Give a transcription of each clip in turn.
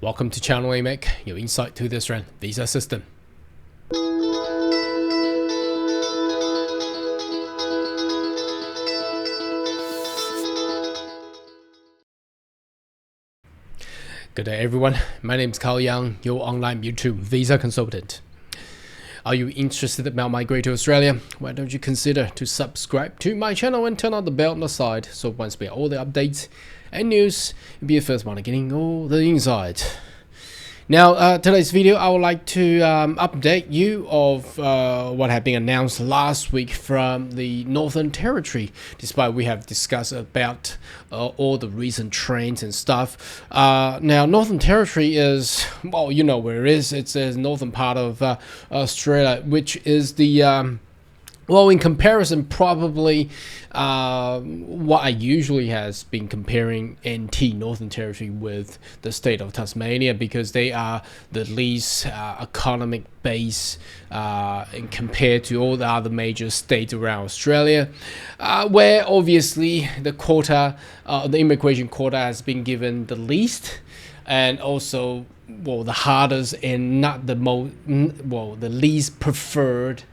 Welcome to Channel AMEC, your insight to the Australian visa system. Good day everyone, my name is Carl Young, your online YouTube visa consultant. Are you interested about migrating to Australia? Why don't you consider to subscribe to my channel and turn on the bell on the side, so once we have all the updates and news, you'll be the first one getting all the insight. Now, today's video, I would like to update you of what had been announced last week from the Northern Territory, despite we have discussed about all the recent trends and stuff. Now, Northern Territory is, well, you know where it is. It's the northern part of Australia, which is the well, in comparison, probably what I usually has been comparing NT, Northern Territory, with the state of Tasmania, because they are the least economic base compared to all the other major states around Australia, where obviously the quota, the immigration quota has been given the least, and also, well, the hardest and not the most, well, the least preferred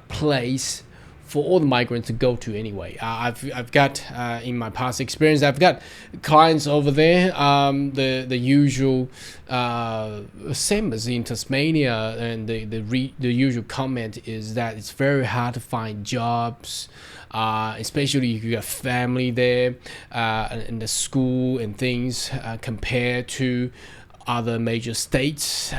place for all the migrants to go to anyway. I've got in my past experience, I've got clients over there. The usual same as in Tasmania, and the usual comment is that it's very hard to find jobs. Especially if you got family there, and the school and things, compared to other major states,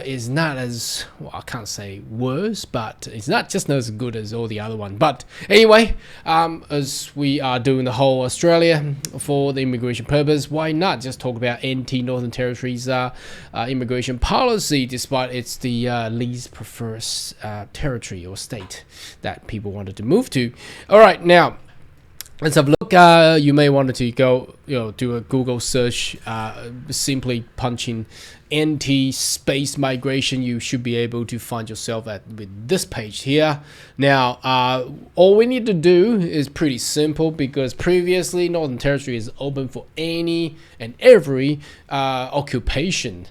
is not as, well, I can't say worse, but it's not just not as good as all the other one. But anyway, as we are doing the whole Australia for the immigration purpose, why not just talk about NT, Northern Territory's immigration policy, despite it's the least preferred territory or state that people wanted to move to. All right, now let's have a look. You may want to go, do a Google search, simply punching NT space migration. You should be able to find yourself with this page here. Now, all we need to do is pretty simple, because previously Northern Territory is open for any and every occupation,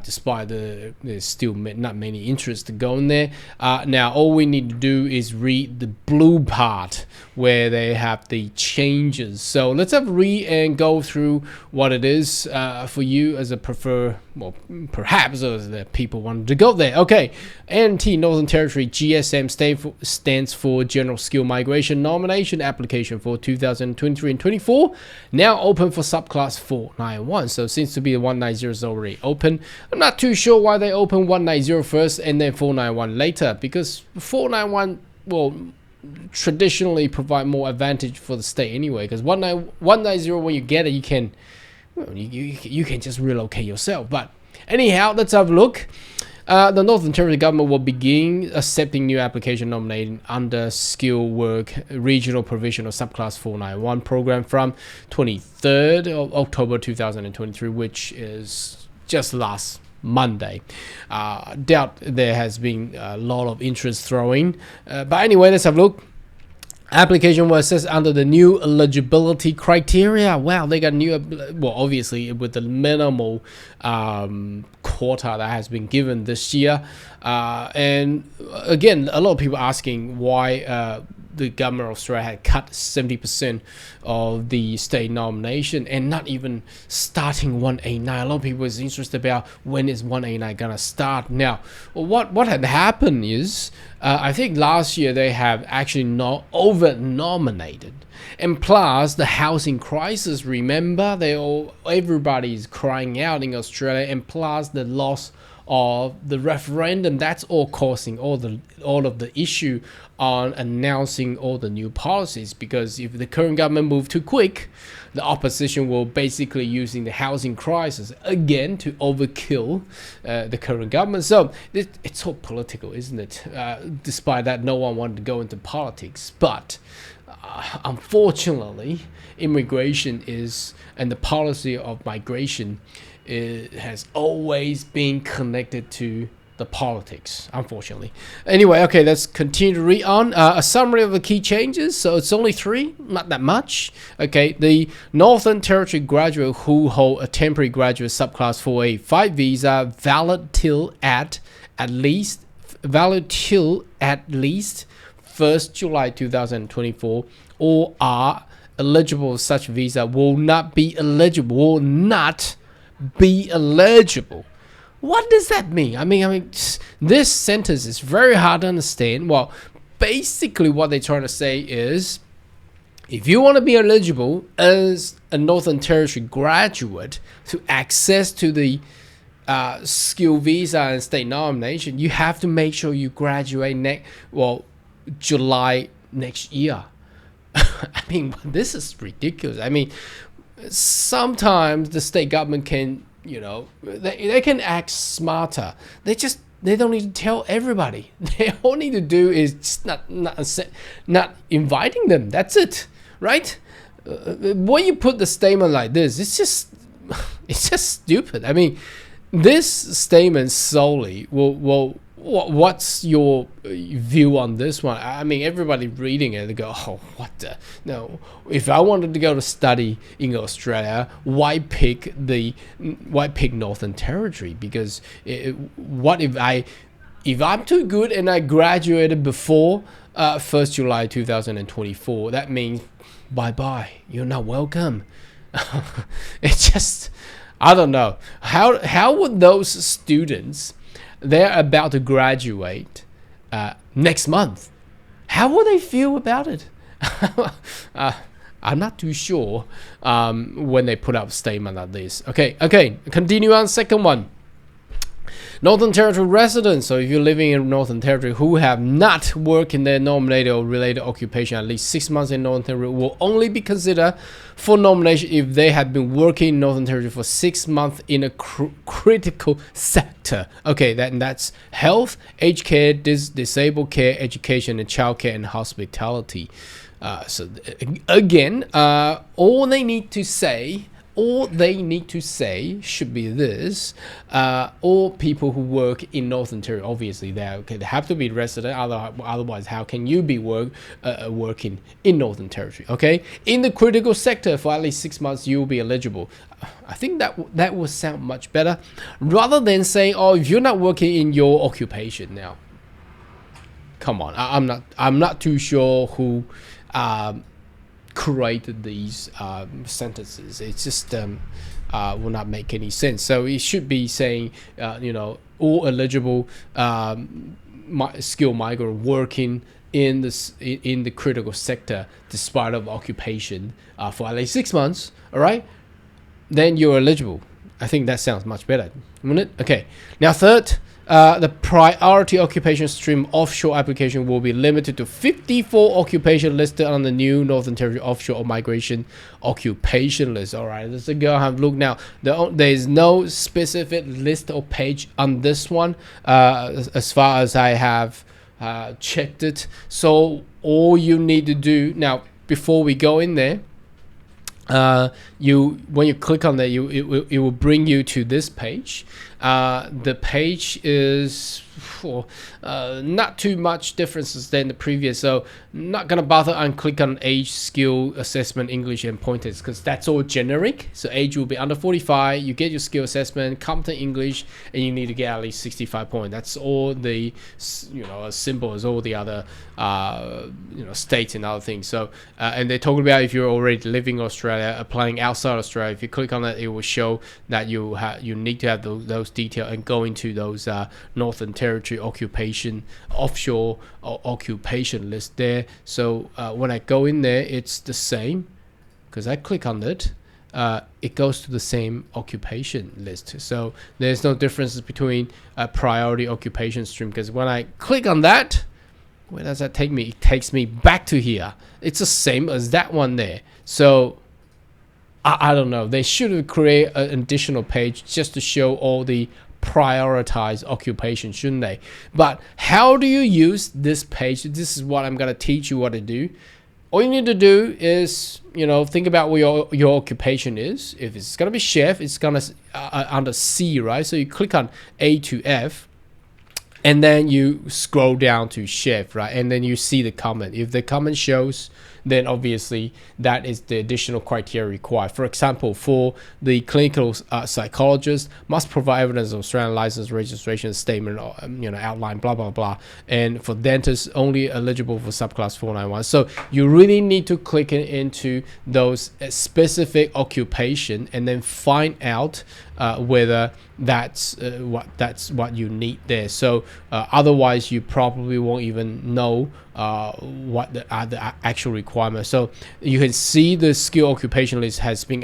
despite there's still not many interests to go in there. Now, all we need to do is read the blue part where they have the changes. So let's have a read and go through what it is for you as a perhaps the people wanted to go there. Okay, NT, Northern Territory, GSM stands for General Skill Migration Nomination Application for 2023 and 24, now open for subclass 491. So seems to be the 190 is already open. I'm not too sure why they open 190 first and then 491 later, because 491, well, traditionally provide more advantage for the state anyway, because 190, when you get it, you can, well, you can just relocate yourself. But anyhow, let's have a look. The Northern Territory government will begin accepting new application nominated under Skilled Work Regional Provisional Subclass 491 program from 23rd of October 2023, which is just last Monday. Doubt there has been a lot of interest throwing, but anyway, let's have a look. Application was assessed under the new eligibility criteria. Wow, they got new, well, obviously with the minimal quota that has been given this year. And again, a lot of people asking why the government of Australia had cut 70% of the state nomination and not even starting 189. A lot of people is interested about when is 189 gonna start. Now, what had happened is, I think last year they have actually not over-nominated, and plus the housing crisis. Remember, everybody is crying out in Australia, and plus the loss of the referendum. That's all causing all of the issue on announcing all the new policies, because if the current government move too quick, the opposition will basically using the housing crisis again to overkill the current government. So it's all political, isn't it? Despite that, no one wanted to go into politics, but unfortunately, immigration and the policy of migration has always been connected to the politics, unfortunately. Anyway, okay, let's continue to read on. A summary of the key changes. So it's only 3, not that much. Okay, the Northern Territory graduate who hold a temporary graduate subclass 4A5 visa valid till at least 1st July 2024 or are eligible for such visa will not be eligible. What does that mean? I mean, this sentence is very hard to understand. Well, basically what they're trying to say is, if you want to be eligible as a Northern Territory graduate to access to the skill visa and state nomination, you have to make sure you graduate July next year. I mean, this is ridiculous. I mean, sometimes the state government can, they can act smarter. They don't need to tell everybody. They all need to do is just not inviting them. That's it, right? When you put the statement like this, it's just stupid. I mean, this statement solely will. What's your view on this one? I mean, everybody reading it, they go, "Oh, what the? No, if I wanted to go to study in Australia, why pick Northern Territory? Because what if I'm too good and I graduated before 1st July 2024? That means bye. You're not welcome." It's just, I don't know how would those students, they're about to graduate next month, how will they feel about it? I'm not too sure when they put up a statement like this. Okay, continue on. Second one. Northern Territory residents, so if you're living in Northern Territory who have not worked in their nominated or related occupation at least 6 months in Northern Territory, will only be considered for nomination if they have been working in Northern Territory for 6 months in a critical sector. Okay, that's health, aged care, disabled care, education, and childcare and hospitality. So again, all they need to say should be this: all people who work in Northern Territory, obviously they have to be resident, otherwise how can you be working in Northern Territory? Okay, in the critical sector for at least 6 months, you will be eligible. I think that will sound much better, rather than saying, "Oh, if you're not working in your occupation now." Come on, I'm not too sure who created these sentences. It's just will not make any sense. So it should be saying, all eligible skilled migrant working in the critical sector despite of occupation for at least 6 months. All right, then you're eligible. I think that sounds much better, wouldn't it? Okay. Now third. The priority occupation stream offshore application will be limited to 54 occupations listed on the new Northern Territory offshore migration occupation list. All right, let's go have a look now. There is no specific list or page on this one, as far as I have checked it. So all you need to do now, before we go in there, when you click on that, it will bring you to this page. The page is not too much differences than the previous, so not gonna bother and click on age, skill assessment, English, and pointers, because that's all generic. So age will be under 45. You get your skill assessment, competent English, and you need to get at least 65 points. That's all the as simple as all the other states and other things. So and they're talking about if you're already living in Australia, applying outside Australia. If you click on that, it will show that you need to have those details and go into those Northern Territory occupation offshore occupation list there. So when I go in there, it's the same, because I click on it, it goes to the same occupation list. So there's no differences between a priority occupation stream, because when I click on that, where does that take me? It takes me back to here. It's the same as that one there. So I don't know. They should create an additional page just to show all the prioritized occupation, shouldn't they? But how do you use this page? This is what I'm going to teach you what to do. All you need to do is, think about what your occupation is. If it's going to be chef, it's going to under C, right? So you click on A to F. And then you scroll down to shift, right? And then you see the comment. If the comment shows, then obviously that is the additional criteria required. For example, for the clinical psychologist, must provide evidence of Australian license registration statement, outline, blah, blah, blah. And for dentists, only eligible for subclass 491. So you really need to click into those specific occupation and then find out whether that's what you need there. So otherwise you probably won't even know what the actual requirements. So you can see the skill occupation list has been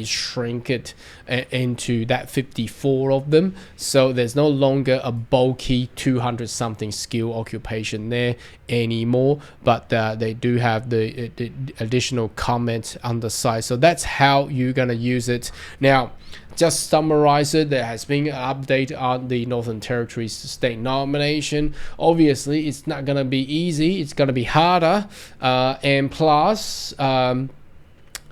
shrinked into that 54 of them. So there's no longer a bulky 200 something skill occupation there anymore, but they do have the additional comments on the side. So that's how you're gonna use it. Now, just summarize it, there has been an update on the Northern Territory's state nomination. Obviously, it's not going to be easy. It's going to be harder. And plus,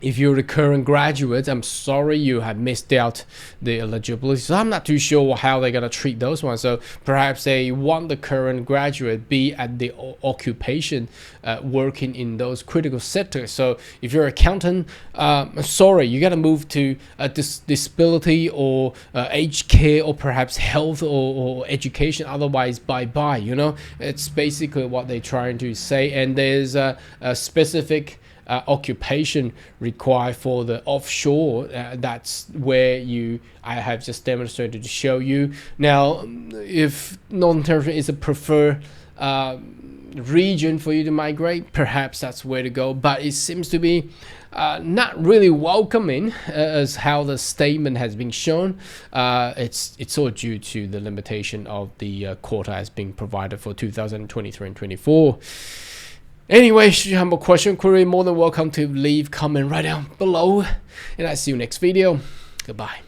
if you're a current graduate, I'm sorry you have missed out the eligibility. So I'm not too sure how they're going to treat those ones. So perhaps they want the current graduate be at the occupation working in those critical sectors. So if you're an accountant, sorry, you got to move to disability or aged care or perhaps health or education. Otherwise, bye-bye. You know, it's basically what they're trying to say. And there's a specific occupation required for the offshore. That's where I have just demonstrated to show you. Now, if Northern Territory is a preferred region for you to migrate, perhaps that's where to go. But it seems to be not really welcoming as how the statement has been shown. It's all due to the limitation of the quota as being provided for 2023 and 24. Anyway, should you have more question, query, more than welcome to leave comment right down below. And I'll see you next video. Goodbye.